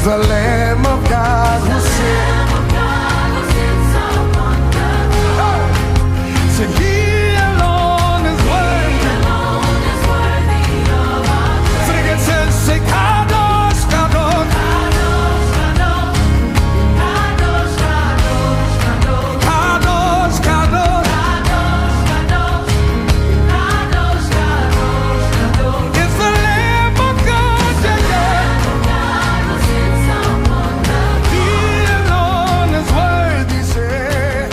the Lamb of God who sits upon the throne. So he alone is worthy of our praise. Sing it, say, Kadosh, Kadosh, Kadosh, Kadosh, Kadosh, Kadosh, Kadosh, Kadosh, Kadosh, Kadosh, Kadosh. It's the Lamb of God, who sits upon the throne. He alone is worthy, say.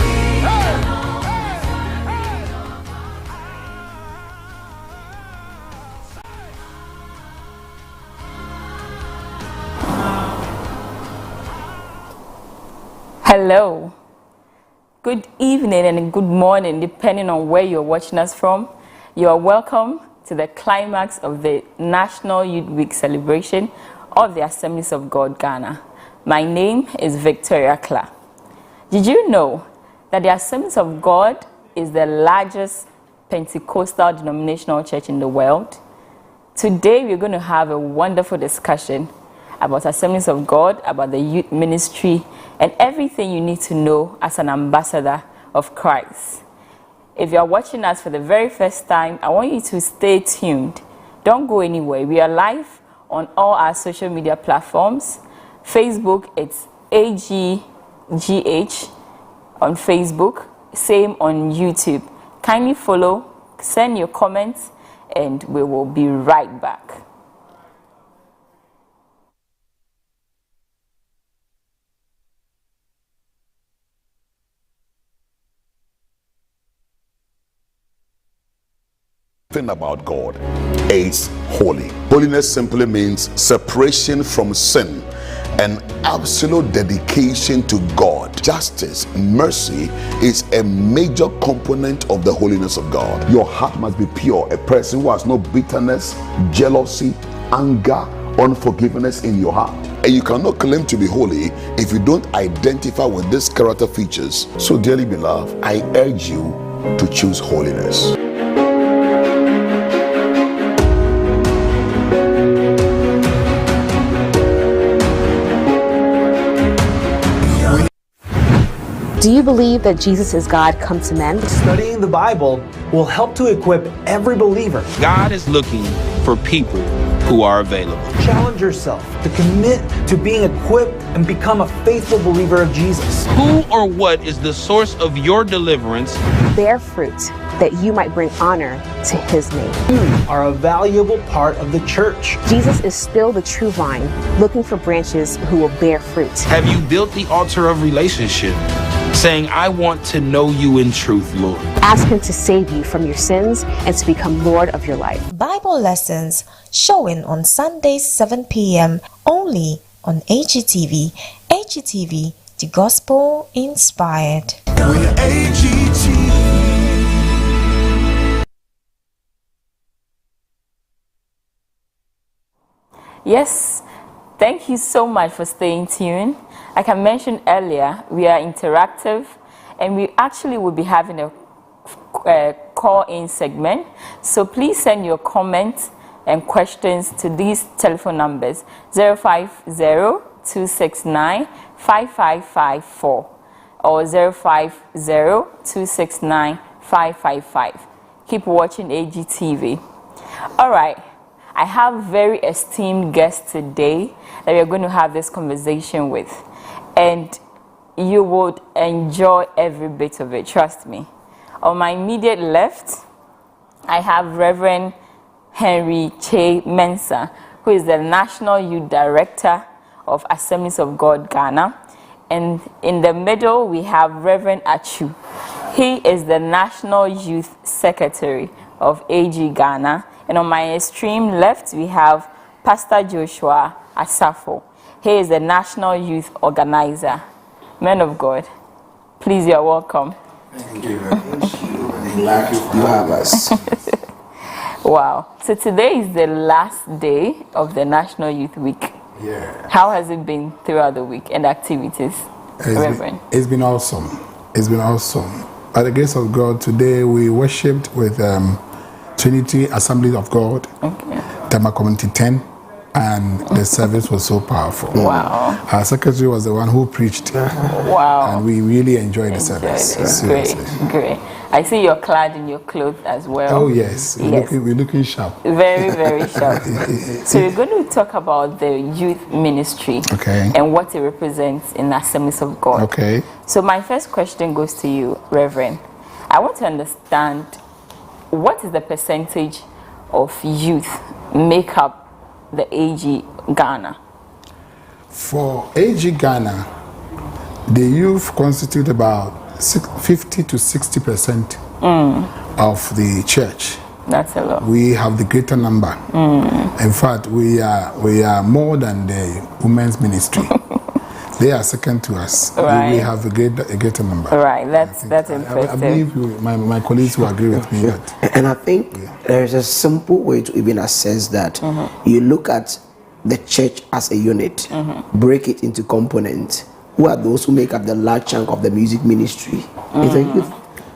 Hello, good evening and good morning, depending on where you're watching us from. You are welcome to the climax of the National Youth Week celebration of the Assemblies of God, Ghana. My name is Victoria Kla. Did you know that the Assemblies of God is the largest Pentecostal denominational church in the world? Today, we're going to have a wonderful discussion about Assemblies of God, about the youth ministry, and everything you need to know as an ambassador of Christ. If you're watching us for the very first time, I want you to stay tuned. Don't go anywhere. We are live on all our social media platforms. Facebook, it's AGGH on Facebook, same on YouTube. Kindly follow, send your comments, and we will be right back. Thing about God is holy. Holiness simply means separation from sin and absolute dedication to God. Justice, mercy is a major component of the holiness of God. Your heart must be pure. A person who has no bitterness, jealousy, anger, unforgiveness in your heart. And you cannot claim to be holy if you don't identify with these character features. So dearly beloved, I urge you to choose holiness. Do you believe that Jesus is God come to men? Studying the Bible will help to equip every believer. God is looking for people who are available. Challenge yourself to commit to being equipped and become a faithful believer of Jesus. Who or what is the source of your deliverance? Bear fruit that you might bring honor to his name. You are a valuable part of the church. Jesus is still the true vine, looking for branches who will bear fruit. Have you built the altar of relationship, saying, I want to know you in truth, Lord? Ask him to save you from your sins and to become Lord of your life. Bible lessons showing on Sundays 7 p.m. only on AGTV. AGTV, the gospel inspired. AGTV. Yes, thank you so much for staying tuned. Like I mentioned earlier, we are interactive and we actually will be having a call-in segment. So please send your comments and questions to these telephone numbers 050-269-5554 or 050-269-555. Keep watching AGTV. All right. I have very esteemed guests today that we're going to have this conversation with, and you would enjoy every bit of it, trust me. On my immediate left, I have Reverend Henry Che Mensah, who is the National Youth Director of Assemblies of God, Ghana. And in the middle, we have Reverend Achu. He is the National Youth Secretary of AG Ghana. And on my extreme left, we have Pastor Joshua Asafo. He is the National Youth Organizer. Men of God, please, you're welcome. Thank you very much. Glad you have us. Wow. So today is the last day of the National Youth Week. Yeah. How has it been throughout the week and activities, Reverend? It's been awesome. It's been awesome. By the grace of God, today we worshipped with Trinity Assembly of God, Tema Community 10, and the service was so powerful. Wow. Our secretary was the one who preached. Wow. And we really enjoyed the service. Great, great. I see you're clad in your clothes as well. Oh yes, we're looking sharp. Very, very sharp. So we're going to talk about the youth ministry, and what it represents in Assemblies of God. Okay. So my first question goes to you, Reverend. I want to understand, what is the percentage of youth make up the AG Ghana? For AG Ghana, the youth constitute about 50 to 60% of the church. That's a lot. We have the greater number. In fact, we are more than the women's ministry. They are second to us. Right. We have a greater number. Right, that's impressive. I believe my colleagues will agree with me. And I think there is a simple way to even assess that. You look at the church as a unit, break it into components. Who are those who make up the large chunk of the music ministry? It's the youth.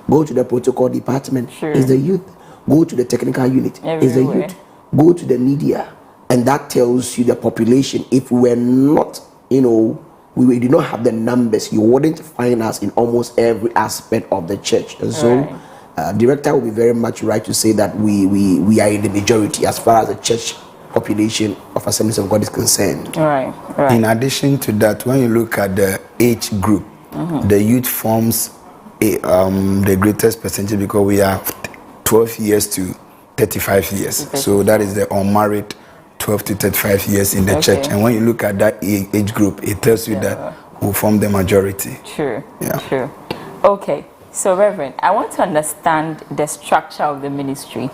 Go to the protocol department. It's the youth. Go to the technical unit. It's the youth. Go to the media. And that tells you the population. If we were not, we did not have the numbers, you wouldn't find us in almost every aspect of the church. And so, director will be very much right to say that we are in the majority as far as the church population of Assemblies of God is concerned. Right. In addition to that, when you look at the age group, the youth forms the greatest percentage, because we are 12 years to 35 years. So that is the unmarried 12 to 35 years in the church. And when you look at that age group, it tells you that we form the majority. True. Okay, so Reverend, I want to understand the structure of the ministry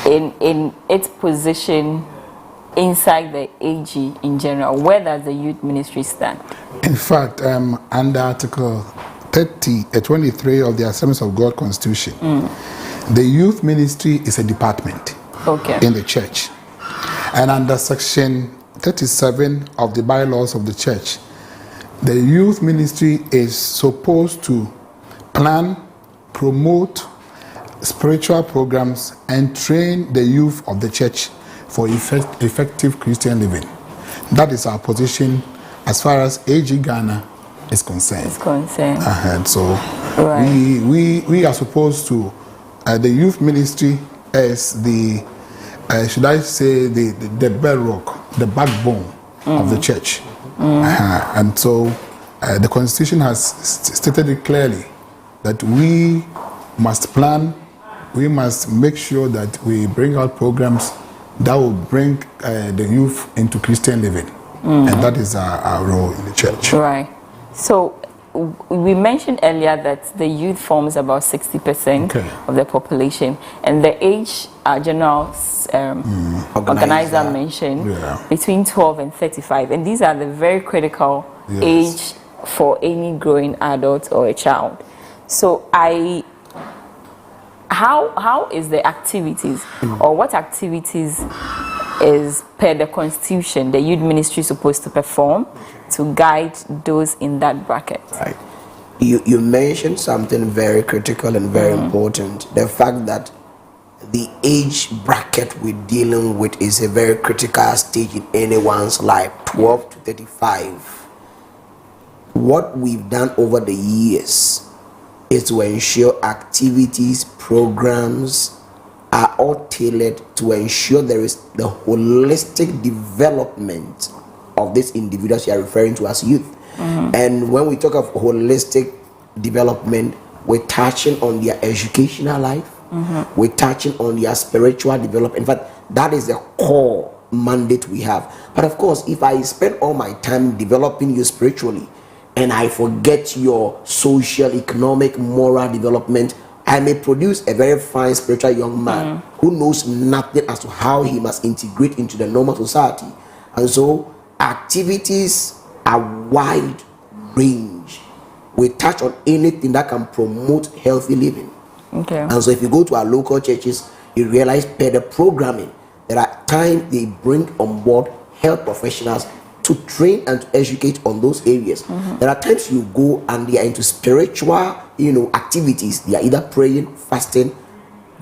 in its position inside the AG in general. Where does the youth ministry stand? In fact, under Article 23 of the Assemblies of God Constitution, the youth ministry is a department in the church. And under Section 37 of the bylaws of the church, the youth ministry is supposed to plan, promote spiritual programs, and train the youth of the church for effective Christian living. That is our position as far as AG Ghana is concerned. So we are supposed to, the youth ministry is the, should I say, the bedrock, the backbone of the church. And so the Constitution has stated it clearly that we must plan, we must make sure that we bring out programs that will bring the youth into Christian living. And that is our role in the church. Right. So we mentioned earlier that the youth forms about 60% of the population, and the age general organizer mentioned between 12 and 35, and these are the very critical age for any growing adult or a child. So how is the activities, or what activities is per the Constitution the youth ministry supposed to perform to guide those in that bracket? Right. You mentioned something very critical and very important. The fact that the age bracket we're dealing with is a very critical stage in anyone's life, 12 to 35. What we've done over the years is to ensure activities, programs are all tailored to ensure there is the holistic development of these individuals you are referring to as youth. And when we talk of holistic development, we're touching on their educational life, we're touching on their spiritual development. In fact, that is the core mandate we have. But of course, if I spend all my time developing you spiritually and I forget your social, economic, moral development, I may produce a very fine spiritual young man who knows nothing as to how he must integrate into the normal society. And so activities are wide range. We touch on anything that can promote healthy living. And so if you go to our local churches, you realize per the programming, there are times they bring on board health professionals to train and to educate on those areas. There are times you go and they are into spiritual, activities. They are either praying, fasting,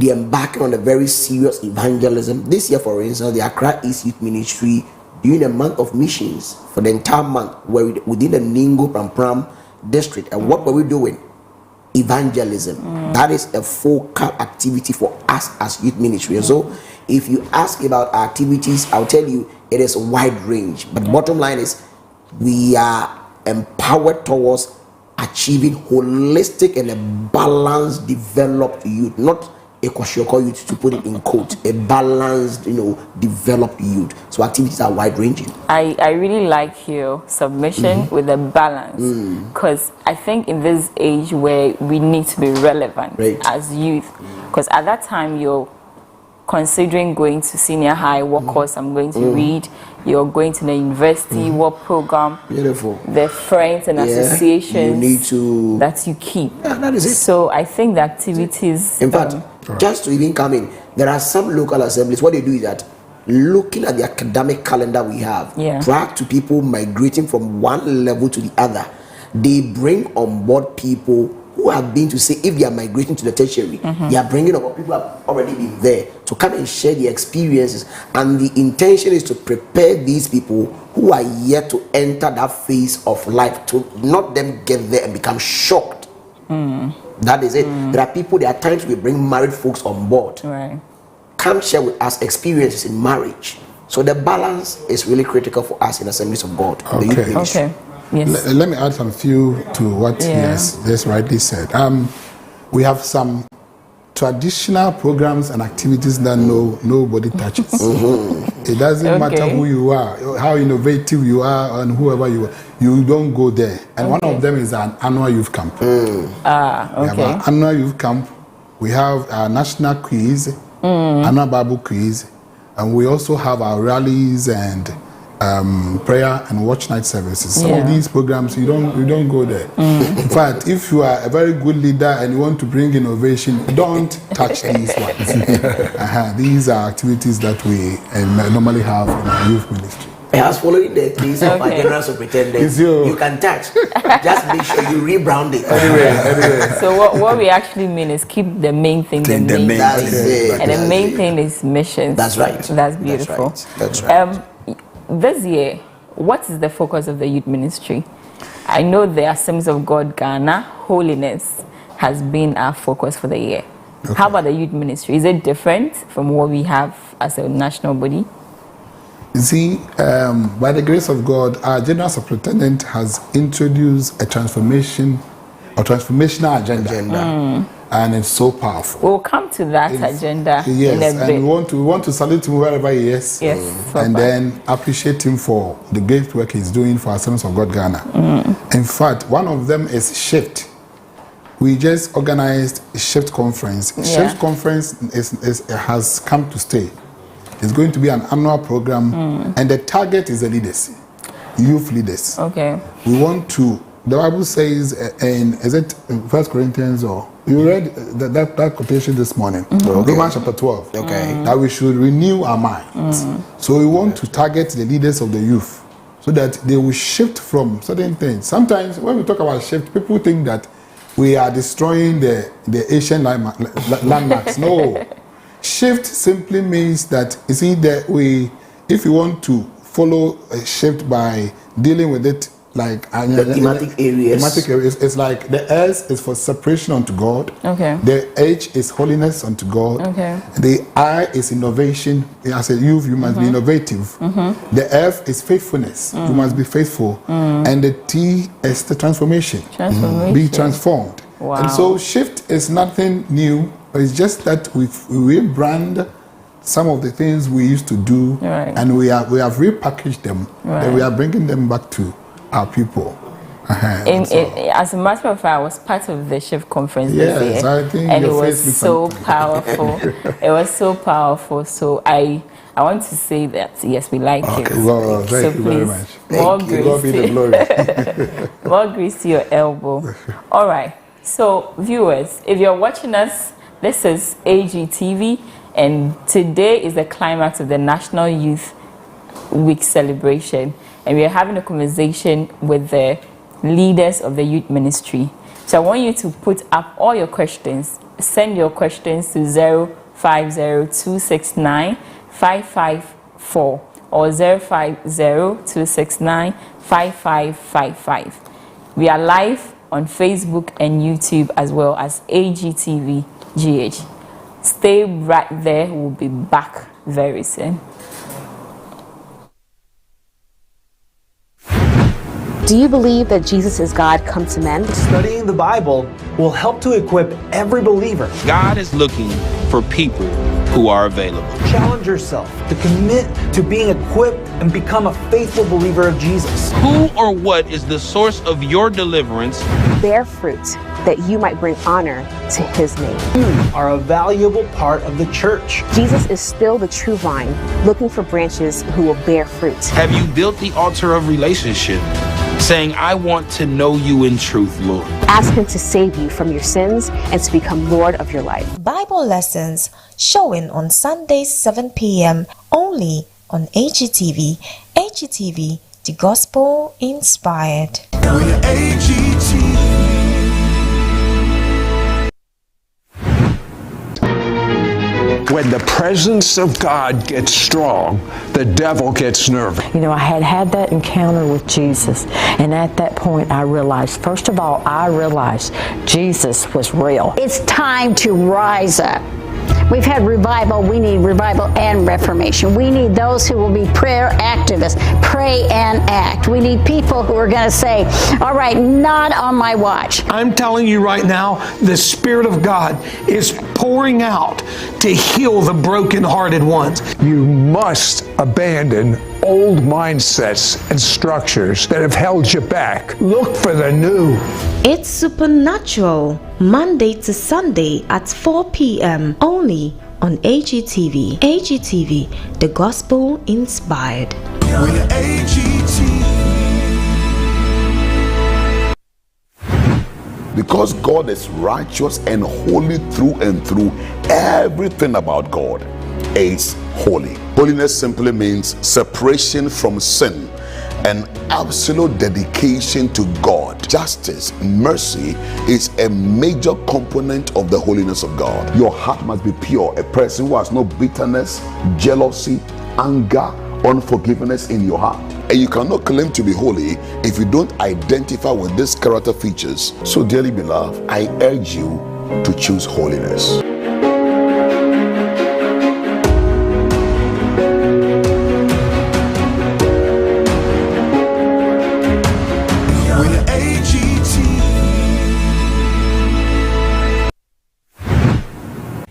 they're embarking on a very serious evangelism. This year, for instance, the Accra East Youth Ministry doing a month of missions for the entire month, where within the Ningo Pram district. And what were we doing? Evangelism. That is a focal activity for us as youth ministry. And so if you ask about our activities, I'll tell you it is a wide range. But bottom line is we are empowered towards achieving holistic and a balanced, developed youth, not a Kwashiorkor youth, to put it in quote, a balanced, developed youth. So activities are wide ranging. I really like your submission with the balance, because I think in this age where we need to be relevant as youth, because at that time you're considering going to senior high, what course I'm going to read, you're going to the university, what program, the friends and associations that you keep. Yeah, that is it. So I think the activities, in fact, just to even come in, there are some local assemblies, what they do is that looking at the academic calendar we have, prior to people migrating from one level to the other, they bring on board people who have been to say, if they are migrating to the tertiary, they are bringing up people who have already been there to come and share their experiences. And the intention is to prepare these people who are yet to enter that phase of life, to not them get there and become shocked. That is it. There are people, there are times we bring married folks on board. Come share with us experiences in marriage. So the balance is really critical for us in Assemblies of God. Okay. Yes. Let me add some few to what he has rightly said. We have some traditional programs and activities that nobody touches. It doesn't matter who you are, how innovative you are, and whoever you are, you don't go there. And one of them is an annual youth camp. We have an annual youth camp. We have our national quiz, annual Bible quiz, and we also have our rallies and prayer and watch night services. Some of these programs you don't go there. In fact, if you are a very good leader and you want to bring innovation, don't touch these ones. These are activities that we normally have in our youth ministry. As following the case of our general superintendent, you can touch. Just make sure you rebrand it. Anyway. So what we actually mean is keep the main thing the main thing. And the main thing is missions. That's right. That's beautiful. That's right. This year, what is the focus of the youth ministry? I know the Assemblies of God Ghana, holiness has been our focus for the year. How about the youth ministry? Is it different from what we have as a national body? You see, by the grace of God, our general superintendent has introduced a transformational agenda. And it's so powerful. We'll come to that agenda in a bit. And we want to salute him wherever he is. And then appreciate him for the great work he's doing for Assemblies of God Ghana. In fact, one of them is Shift. We just organized a Shift conference. Shift conference has come to stay. It's going to be an annual program, and the target is the leaders, youth leaders. We want to. The Bible says, is it in 1 Corinthians or you read that quotation this morning, Romans chapter 12, that we should renew our minds. So we want to target the leaders of the youth so that they will shift from certain things. Sometimes when we talk about shift, people think that we are destroying the ancient landmarks. No. Shift simply means that, you see, that if you want to follow a shift by dealing with it, like the thematic areas. It's like the S is for separation unto God. The H is holiness unto God. The I is innovation. As a youth, you must be innovative. The F is faithfulness. You must be faithful. And the T is the transformation. Be transformed. And so shift is nothing new. It's just that we rebrand some of the things we used to do, and we have repackaged them, and we are bringing them back to our people. As a matter of fact, I was part of the Shift conference this year, I think and it was so powerful. It was so powerful. So I want to say that yes, we like it. Well, thank you very much. More grace, more grease to your elbow. All right. So viewers, if you're watching us, this is AGTV, and today is the climax of the National Youth Week celebration. And we are having a conversation with the leaders of the youth ministry. So I want you to put up all your questions send your questions to 050-269-554 or 050-269-5555. We are live on Facebook and YouTube as well as AGTV GH. Stay right there. We'll be back very soon. Do you believe that Jesus is God come to men? Studying the Bible will help to equip every believer. God is looking for people who are available. Challenge yourself to commit to being equipped and become a faithful believer of Jesus. Who or what is the source of your deliverance? Bear fruit that you might bring honor to his name. You are a valuable part of the church. Jesus is still the true vine, looking for branches who will bear fruit. Have you built the altar of relationship, saying, I want to know you in truth, Lord? Ask him to save you from your sins and to become Lord of your life. Bible lessons showing on Sundays 7 p.m. only on AGTV. AGTV, the gospel inspired. When the presence of God gets strong, the devil gets nervous. You know, I had that encounter with Jesus, and at that point I realized, first of all, Jesus was real. It's time to rise up. We've had revival. We need revival and reformation. We need those who will be prayer activists, pray and act. We need people who are going to say, all right, not on my watch. I'm telling you right now, the Spirit of God is pouring out to heal the brokenhearted ones. You must abandon old mindsets and structures that have held you back. Look for the new. It's Supernatural, Monday to Sunday at 4 p.m. only on AGTV. AGTV, the gospel inspired. Because God is righteous and holy through and through, everything about God is holy. Holiness simply means separation from sin and absolute dedication to God. Justice, mercy is a major component of the holiness of God. Your heart must be pure. A person who has no bitterness, jealousy, anger, unforgiveness in your heart. And you cannot claim to be holy if you don't identify with these character features. So dearly beloved, I urge you to choose holiness.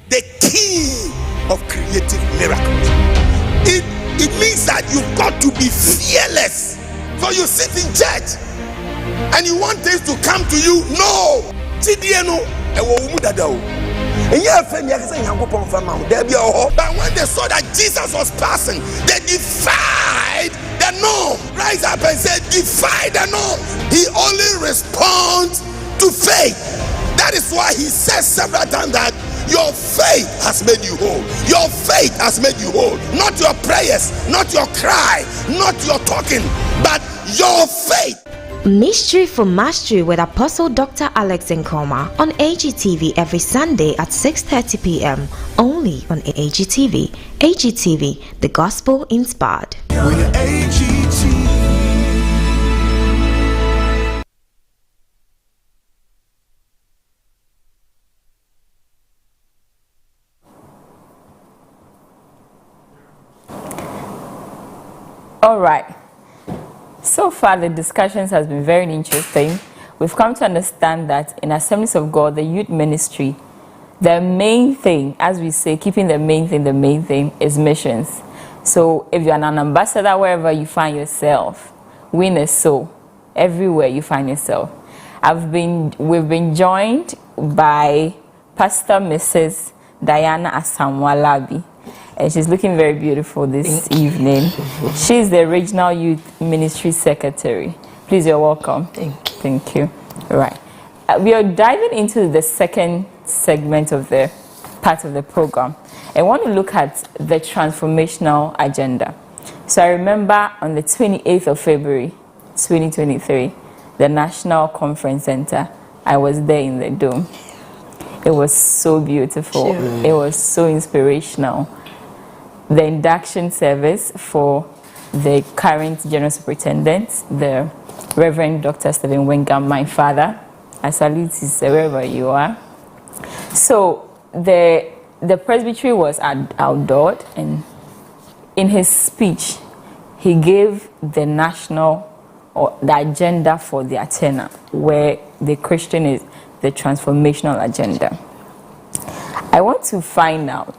The key of creative miracles. It means that you've got to be fearless. So you sit in church and you want things to come to you. No. But when they saw that Jesus was passing, they defied the norm. Rise up and say, defy the norm. He only responds to faith. That is why he says several times that your faith has made you whole. Your faith has made you whole. Not your prayers, not your cry, not your talking, but your faith. Mystery for Mastery with Apostle Dr. Alex Nkoma on AGTV every Sunday at 6:30 p.m. only on AGTV. AGTV, the gospel inspired. All right. So far, the discussions has been very interesting. We've come to understand that in Assemblies of God, the youth ministry, the main thing, as we say, keeping the main thing is missions. So if you're an ambassador wherever you find yourself, win a soul everywhere you find yourself. We've been joined by Pastor Mrs. Diana Asamoah-Labi. And she's looking very beautiful this evening. She's the Regional Youth Ministry Secretary. Please, you're welcome. Thank you. All right. We are diving into the second segment of the part of the program. I want to look at the transformational agenda. So I remember on the 28th of February, 2023, the National Conference Center, I was there in the Dome. It was so beautiful. Sure. It was so inspirational. The induction service for the current General Superintendent, the Reverend Dr. Stephen Wingam, my father. I salute you wherever you are. So the presbytery was outdoored, and in his speech, he gave the national or the agenda for the Athena, where the Christian is the transformational agenda. I want to find out,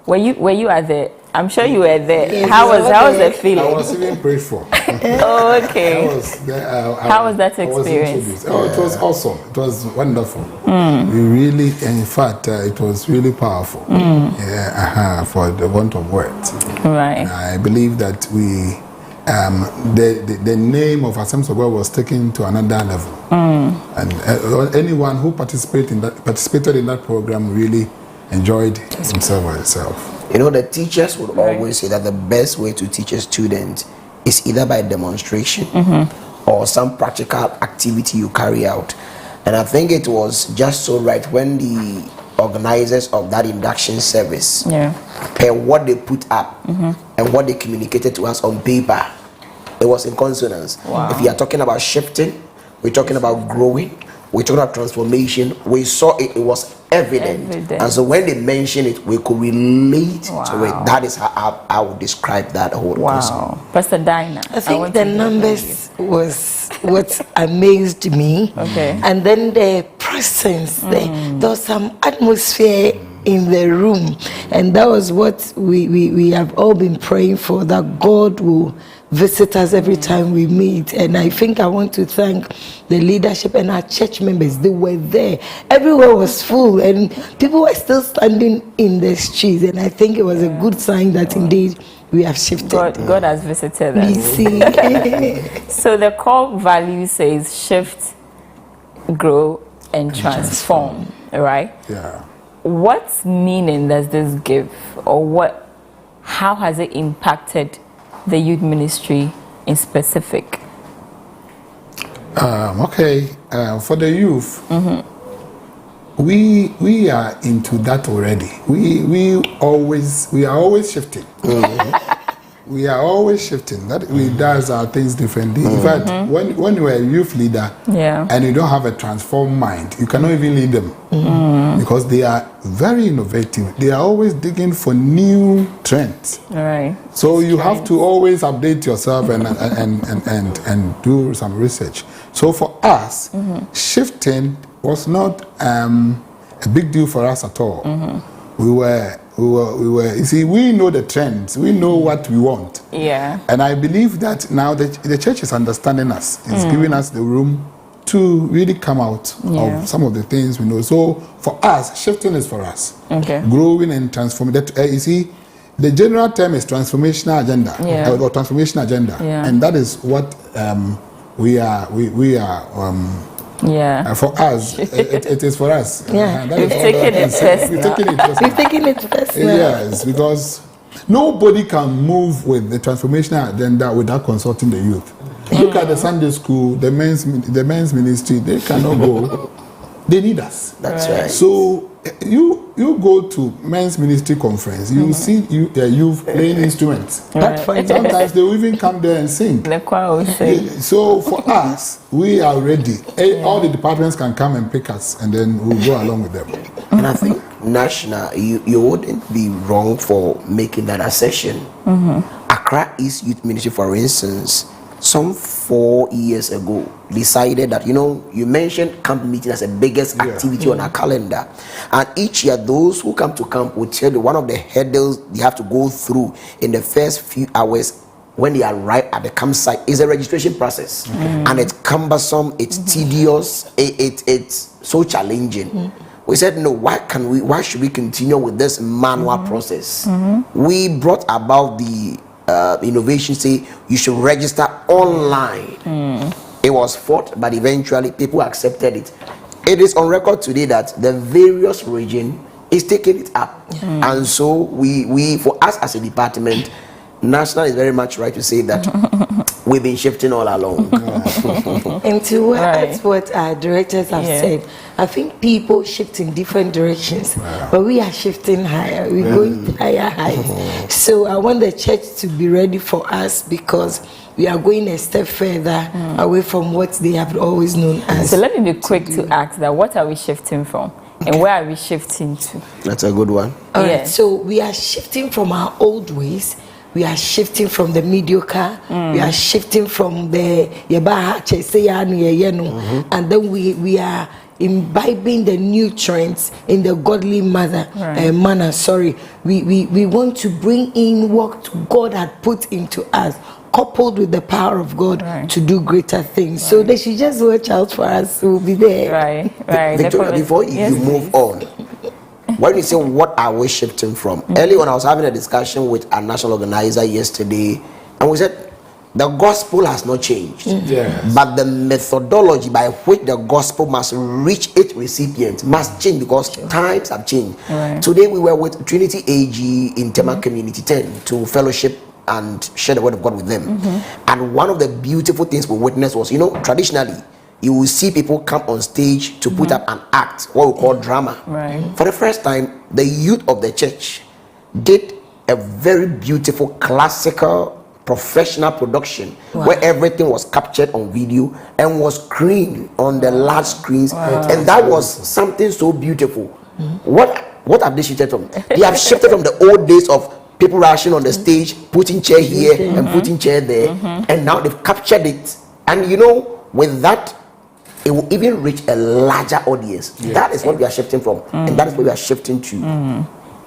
were you at the, I'm sure you were there. Yes, how was the feeling? I was even prayed for. Oh, okay. How was that experience? It was awesome. It was wonderful. We really, in fact, it was really powerful. For the want of words. Right. I believe that we, the name of Assemblies of God was taken to another level. And anyone who participated in that program really enjoyed himself or herself. You know, the teachers would always say that the best way to teach a student is either by demonstration or some practical activity you carry out. And I think it was just so right when the organizers of that induction service, what they put up and what they communicated to us on paper, it was in consonance. Wow. If you are talking about shifting, we're talking about growing, we're talking about transformation, we saw it, it was evident. And so when they mentioned it, we could relate to it. That is how I would describe that whole concept. Pastor Dinah, I think the numbers was what amazed me. Okay. And then the presence, there was some atmosphere in the room, and that was what we have all been praying for, that God will visit us every time we meet. And I think I want to thank the leadership and our church members. They were there. Everywhere was full, and people were still standing in the streets. And I think it was a good sign that indeed we have shifted. God has visited us. We see. So the core value says shift, grow, and transform, right? Yeah. What meaning does this give, or how has it impacted the youth ministry in specific? For the youth, we are into that already. We are always shifting. We are always shifting. That's our things differently. In fact, when you are a youth leader and you don't have a transformed mind, you cannot even lead them because they are very innovative. They are always digging for new trends. Right. So you have to always update yourself and do some research. So for us, shifting was not a big deal for us at all. We were. You see, we know the trends. We know what we want. Yeah. And I believe that now the church is understanding us. It's giving us the room to really come out of some of the things we know. So for us, shifting is for us. Okay. Growing and transforming. You see, the general term is transformational agenda or transformation agenda, and that is what we are. For us, it is for us. We've taken it personal. Yes, because nobody can move with the transformational agenda without consulting the youth. Look at the Sunday school, the men's ministry. They cannot go. They need us. That's right. So you go to men's ministry conference. You see youth playing instruments. Sometimes they will even come there and sing. The choir will sing. So for us, we are ready. All the departments can come and pick us, and then we'll go along with them. And I think national, you wouldn't be wrong for making that assertion. Accra East Youth Ministry, for instance, some 4 years ago decided that, you mentioned camp meeting as the biggest activity on our calendar, and each year those who come to camp will tell you one of the hurdles they have to go through in the first few hours when they arrive at the campsite is a registration process. And it's cumbersome, it's tedious, it's so challenging. We said, no, why should we continue with this manual process? We brought about the innovation, say you should register online. It was fought, but eventually people accepted it. It is on record today that the various region is taking it up. And so we for us as a department, national is very much right to say that we've been shifting all along. And to add what our directors have said, I think people shift in different directions, but we are shifting higher. We're going higher heights. So I want the church to be ready for us, because we are going a step further away from what they have always known as. So let me be quick to ask that, what are we shifting from? And where are we shifting to? That's a good one. All right, so we are shifting from our old ways. We are shifting from the mediocre. We are shifting from the and then we are imbibing the new trends in the godly manner. We want to bring in what God had put into us, coupled with the power of God to do greater things. So they should just watch out for us. We'll be there. Victoria, before you move on, when you say what are we shifting from, early on I was having a discussion with a national organizer yesterday, and we said the gospel has not changed, but the methodology by which the gospel must reach its recipient must change, because times have changed. Today we were with Trinity AG in Tema Community 10 to fellowship and share the word of God with them. And one of the beautiful things we witnessed was, traditionally you will see people come on stage to put up an act, what we call drama. For the first time, the youth of the church did a very beautiful classical professional production where everything was captured on video and was screened on the large screens, and that was something so beautiful. What have they shifted from? They have shifted from the old days of people rushing on the stage, putting chair here and putting chair there, and now they've captured it. And with that, it will even reach a larger audience. That is what we are shifting from, and that is what we are shifting to.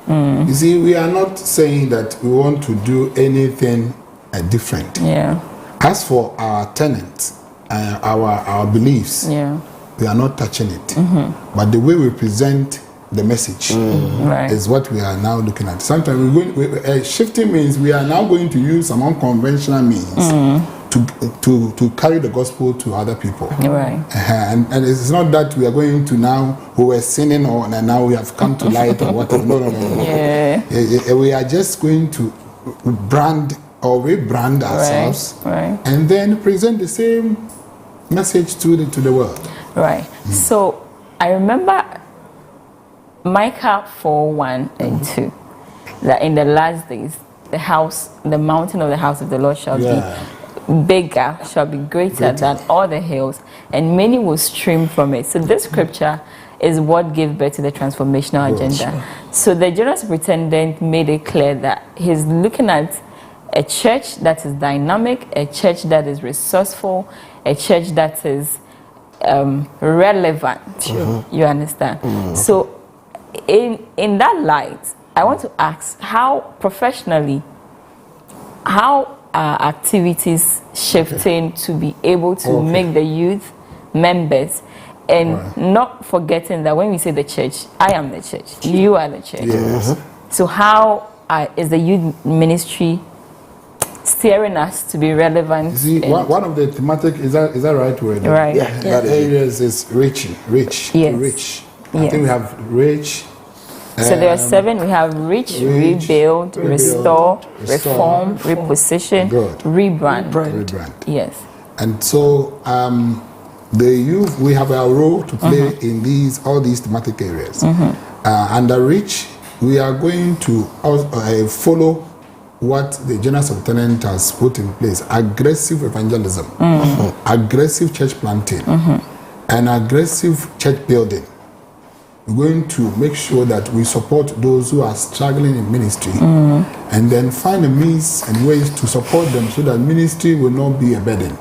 You see, we are not saying that we want to do anything different. As for our tenets, our beliefs, we are not touching it. But the way we present the message is what we are now looking at. Sometimes shifting means we are now going to use some unconventional means to carry the gospel to other people. And it's not that we are going to now, who were sinning and now we have come to light or whatever. No. We are just going to brand or rebrand ourselves and then present the same message to the world. So I remember Micah 4:1 and 2, that in the last days the mountain of the house of the Lord shall be bigger, shall be greater than all the hills, and many will stream from it. So this scripture is what gave birth to the transformational agenda. So the general superintendent made it clear that he's looking at a church that is dynamic, a church that is resourceful, a church that is relevant. You understand? So in that light, I want to ask, how professionally, how are activities shifting to be able to make the youth members, and not forgetting that when we say the church, I am the church, you are the church. So how is the youth ministry steering us to be relevant? See, one of the thematic, is that right word? Areas is rich. I think we have rich. So there are 7. We have reach, rebuild, restore, reform, reposition, rebrand. Yes. And so the youth, we have our role to play in all these thematic areas. Under reach, we are going to follow what the general superintendent has put in place: aggressive evangelism, aggressive church planting, and aggressive church building. We're going to make sure that we support those who are struggling in ministry, and then find a means and ways to support them so that ministry will not be a burden.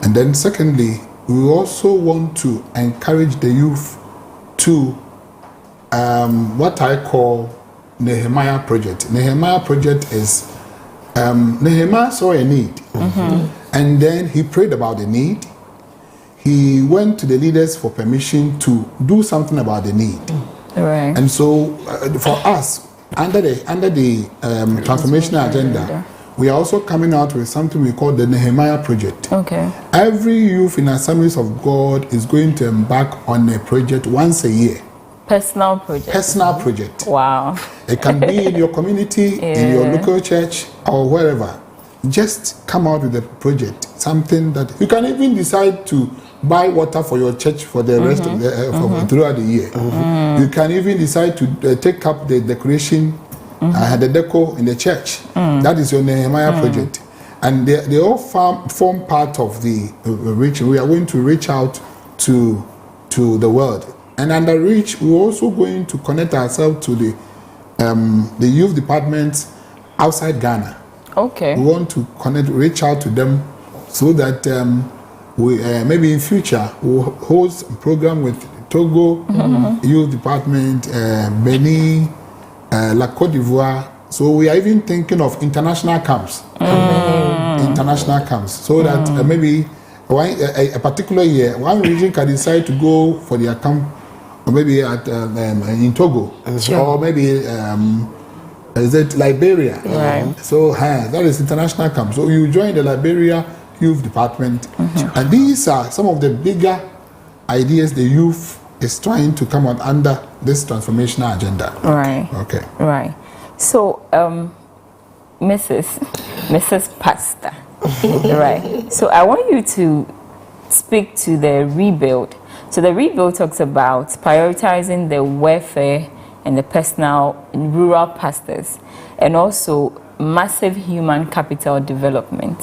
And then secondly, we also want to encourage the youth to what I call Nehemiah project. Nehemiah project is Nehemiah saw a need, and then he prayed about the need. He went to the leaders for permission to do something about the need. And so for us, under the transformational agenda, we are also coming out with something we call the Nehemiah project. Every youth in Assemblies of God is going to embark on a project once a year. Personal project. Wow. It can be in your community, in your local church, or wherever. just come out with a project, something that you can even decide to buy water for your church for the rest of the throughout the year. You can even decide to take up the decoration, the deco in the church. That is your Nehemiah project, and they all form part of the reach. We are going to reach out to the world, and under reach, we're also going to connect ourselves to the youth departments outside Ghana. Okay. We want to reach out to them, so that we maybe in future we'll host a program with Togo youth department, Benin, La Côte d'Ivoire. So we are even thinking of international camps. International camps, so that maybe a particular year, one region can decide to go for their camp, or maybe in Togo, or maybe is it Liberia? Right. So that is international camp. So you join the Liberia youth department, and these are some of the bigger ideas the youth is trying to come on under this transformational agenda. Right. Okay. Right. So, Mrs. Pastor. Right. So I want you to speak to the rebuild. So the rebuild talks about prioritizing the welfare and the personal rural pastors, and also massive human capital development.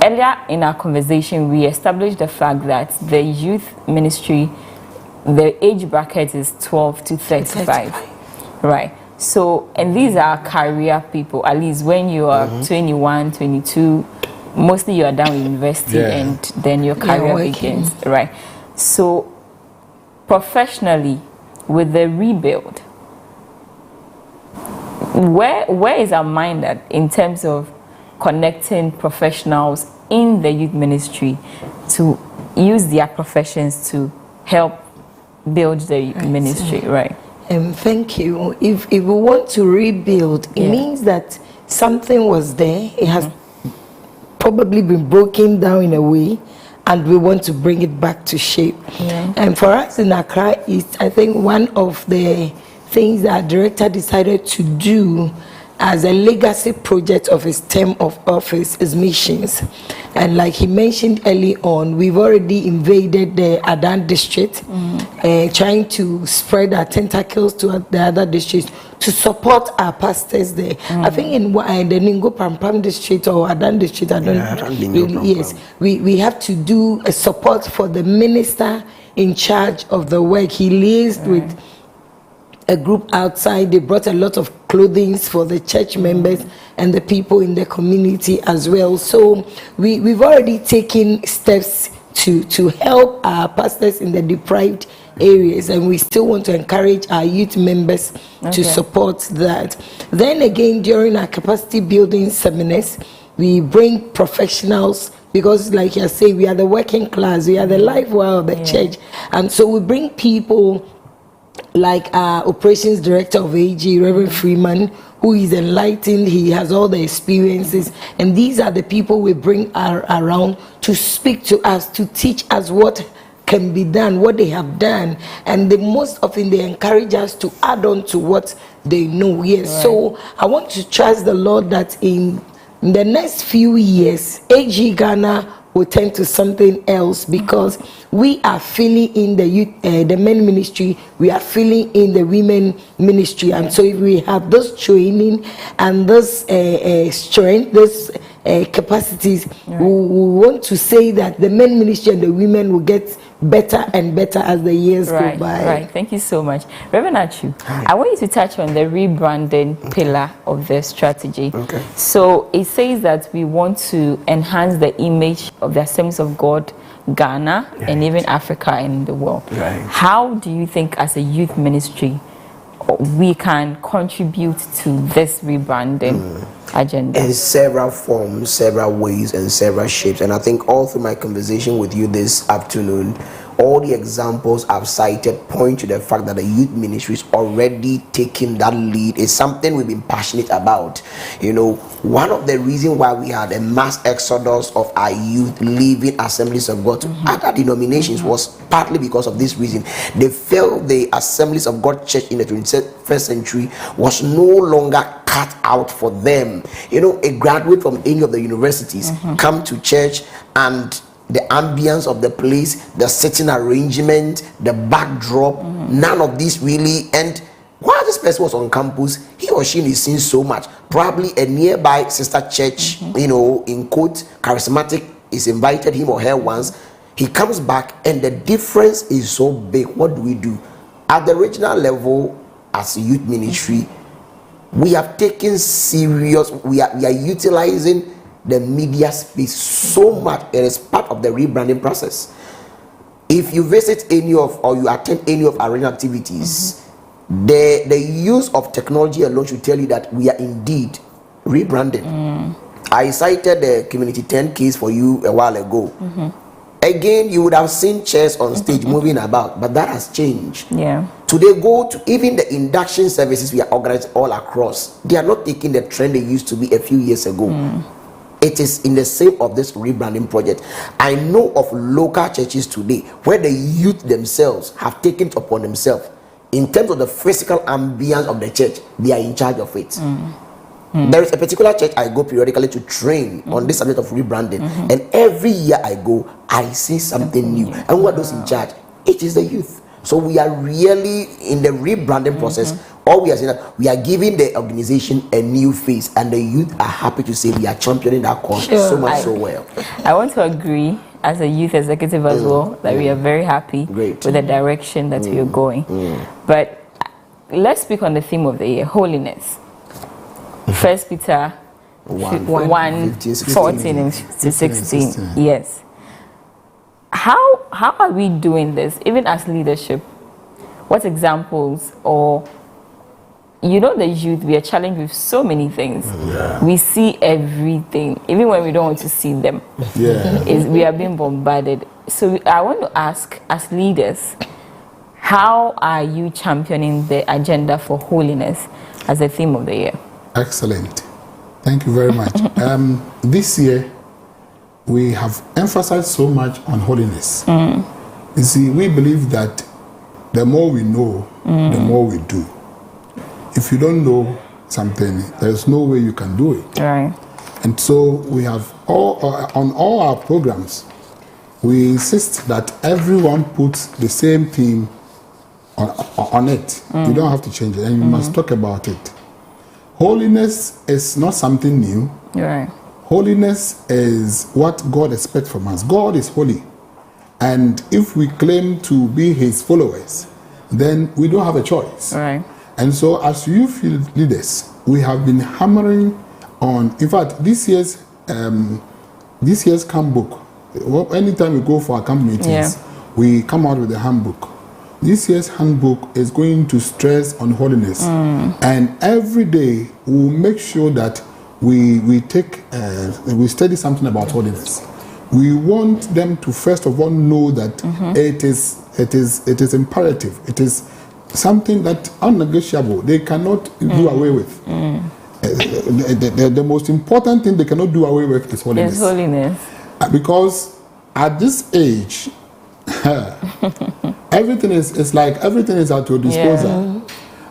Earlier in our conversation, we established the fact that the youth ministry, the age bracket is 12 to 35. Right. So, and these are career people, at least when you are 21, 22, mostly you are done with university and then your career begins. Right. So, professionally, with the rebuild, where is our mind at in terms of connecting professionals in the youth ministry to use their professions to help build the ministry, right? Thank you. If we want to rebuild, it means that something was there. It has probably been broken down in a way, and we want to bring it back to shape. And for us in Accra, it's, I think, one of the things that our director decided to do as a legacy project of his term of office is missions. And like he mentioned early on, we've already invaded the Adan district, trying to spread our tentacles to the other districts to support our pastors there. I think in the Ningo Pampam district or Adan district, I don't know. Yes, we have to do a support for the minister in charge of the work. He liaised with a group outside. They brought a lot of clothing for the church members and the people in the community as well. So we've already taken steps to help our pastors in the deprived areas, and we still want to encourage our youth members to support that. Then again, during our capacity building seminars, we bring professionals, because like I say, we are the working class, we are the life wire of the church, and so we bring people like our operations director of AG, Reverend Freeman, who is enlightened. He has all the experiences, and these are the people we bring around to speak to us, to teach us what can be done, what they have done, and most often they encourage us to add on to what they know. So I want to trust the Lord that in the next few years, AG Ghana will turn to something else, because we are filling in the youth, the men ministry, we are filling in the women ministry, and so if we have this training and this strength, this capacities, we want to say that the men ministry and the women will get better and better as the years go by. Right. Thank you so much. Reverend Achu, I want you to touch on the rebranding pillar of the strategy. So it says that we want to enhance the image of the Assemblies of God, Ghana, and even Africa and the world. How do you think as a youth ministry we can contribute to this rebranding agenda? In several forms, several ways, and several shapes. And I think all through my conversation with you this afternoon, all the examples I've cited point to the fact that the youth ministry is already taking that lead. Is something we've been passionate about. You know, one of the reasons why we had a mass exodus of our youth leaving Assemblies of God to other denominations was partly because of this reason. They felt the Assemblies of God church in the 21st century was no longer cut out for them. You know, a graduate from any of the universities come to church, and the ambience of the place, the sitting arrangement, the backdrop, none of this really. And while this person was on campus, he or she is seeing so much. Probably a nearby sister church, you know, in quote, charismatic, is invited him or her once. He comes back and the difference is so big. What do? At the regional level, as a youth ministry, we have taken serious, we are utilizing the media space so much. It is part of the rebranding process. If you visit any of, or you attend any of our regional activities, the use of technology alone should tell you that we are indeed rebranding. I cited the Community 10 case for you a while ago. Again, you would have seen chairs on stage moving about, but that has changed. Yeah. Today, go to even the induction services we are organized all across. They are not taking the trend they used to be a few years ago. It is in the same of this rebranding project. I know of local churches today where the youth themselves have taken it upon themselves. In terms of the physical ambience of the church, they are in charge of it. There is a particular church I go periodically to train on this subject of rebranding, and every year I go, I see something new. And who are those in charge? It is the youth. So we are really in the rebranding process. All we are saying that we are giving the organization a new face, and the youth are happy to say we are championing that cause so much so well. I want to agree as a youth executive as well that we are very happy with the direction that we are going. But let's speak on the theme of the year, holiness. 1 Peter 1 14 and 16. Yes. How are we doing this, even as leadership? What examples, or you know, the youth, we are challenged with so many things. We see everything, even when we don't want to see them. We are being bombarded. So I want to ask, as leaders, how are you championing the agenda for holiness as a theme of the year? Excellent. Thank you very much. This year, we have emphasized so much on holiness. You see, we believe that the more we know, the more we do. If you don't know something, there's no way you can do it. Right. And so we have on all our programs, we insist that everyone puts the same theme on it. You don't have to change it, and you must talk about it. Holiness is not something new. Right. Holiness is what God expects from us. God is holy. And if we claim to be his followers, then we don't have a choice. Right. And so as youth leaders, we have been hammering on, in fact, this year's handbook, anytime we go for our camp meetings, we come out with a handbook. This year's handbook is going to stress on holiness. And every day we'll make sure that we study something about holiness. We want them to first of all know that it is imperative. It is something that unnegotiable. They cannot do away with. The most important thing they cannot do away with is holiness. Is holiness. Because at this age, everything is at your disposal,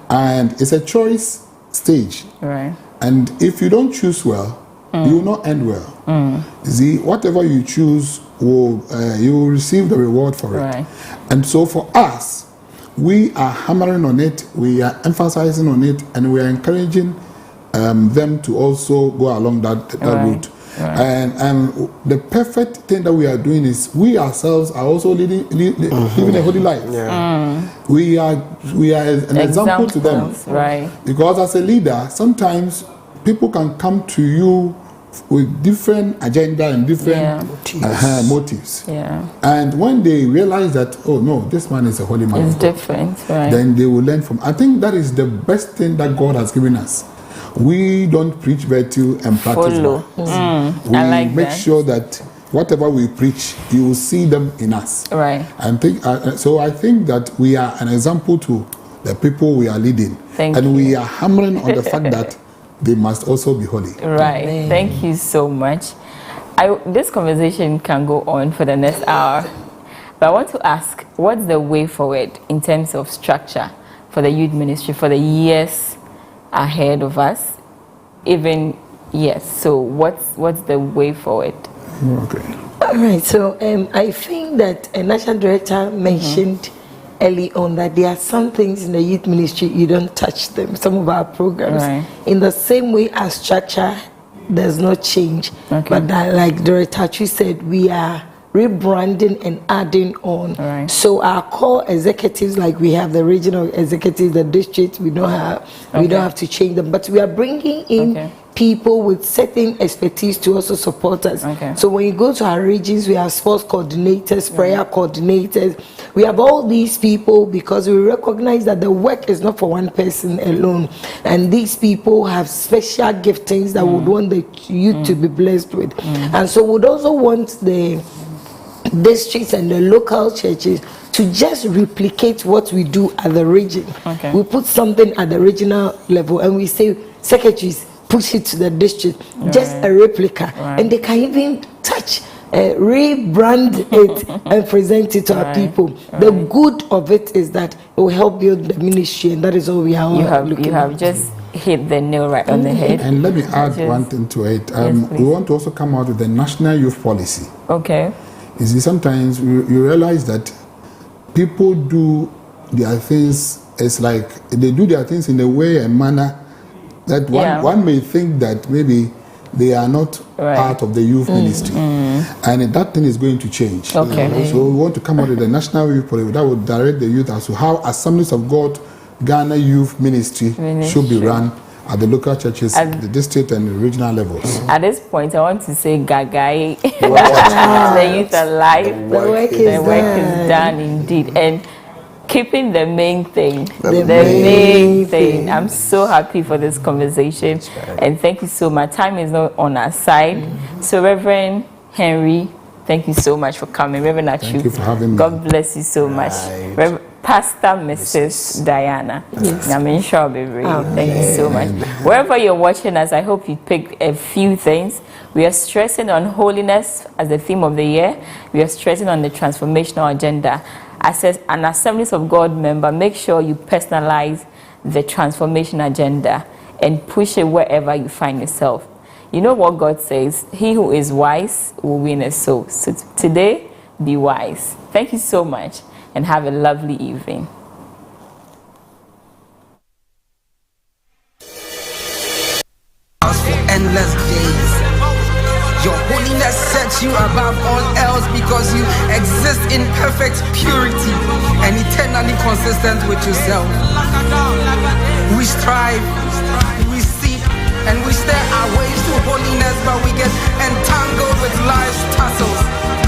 and it's a choice stage. Right. And if you don't choose well, you will not end well. See, whatever you choose, you will receive the reward for it. Right. And so for us, we are hammering on it, we are emphasizing on it, and we are encouraging them to also go along that route. Right. And the perfect thing that we are doing is we ourselves are also living a holy life. We are an example to them. Right. Because as a leader, sometimes people can come to you with different agenda and different motives. And when they realize that, oh no, this man is a holy man, it's different, right? Then they will learn from. I think that is the best thing that God has given us. We don't preach virtue and practice vice. We make sure that whatever we preach, you will see them in us. Right. And so I think that we are an example to the people we are leading. And we are hammering on the fact that they must also be holy. Right. Thank you so much. This conversation can go on for the next hour, but I want to ask, what's the way forward in terms of structure for the youth ministry for the years ahead of us? even yes. So what's the way forward? Okay. All right. So I think that a national director mentioned early on that there are some things in the youth ministry you don't touch them. Some of our programs, in the same way as structure does not change, but that, like Director Chu said, we are rebranding and adding on. So our core executives, like we have the regional executives, the district, we don't have to change them, but we are bringing in people with certain expertise to also support us. So when you go to our regions, we have sports coordinators, prayer coordinators. We have all these people because we recognize that the work is not for one person alone, and these people have special giftings that we would want the youth to be blessed with. And so we'd also want the districts and the local churches to just replicate what we do at the region. We put something at the regional level and we say, secretaries, push it to the district, just a replica, and they can even touch, rebrand it and present it to our people. The good of it is that it will help build the ministry, and that is all we are looking You have just hit the nail right on the head. And let me add one thing to it. We want to also come out with the national youth policy. You see, sometimes you realize that people do their things, it's like they do their things in a way and manner that one may think that maybe they are not part of the youth ministry, and that thing is going to change. So we want to come out with the national youth policy that would direct the youth as to how Assemblies of God Ghana Youth Ministry should be run at the local churches, the district and the regional levels. At this point, I want to say Gagai, the youth are alive, the work is done indeed, and keeping the main thing, the main thing. I'm so happy for this conversation, and thank you so much. Time is not on our side. So Reverend Henry, thank you so much for coming. Reverend Achu, thank you for having me. God bless you so much. Pastor Mrs. Diana, I'm sure I'll be ready. Thank you so much. Wherever you're watching us, I hope you picked a few things. We are stressing on holiness as the theme of the year. We are stressing on the transformational agenda. As an Assemblies of God member, make sure you personalize the transformation agenda and push it wherever you find yourself. You know what God says, he who is wise will win a soul. So today, be wise. Thank you so much and have a lovely evening. For endless days. Your holiness sets you above all else because you exist in perfect purity and eternally consistent with yourself. We strive, we seek, and we stare our ways to holiness, but we get entangled with life's tussles.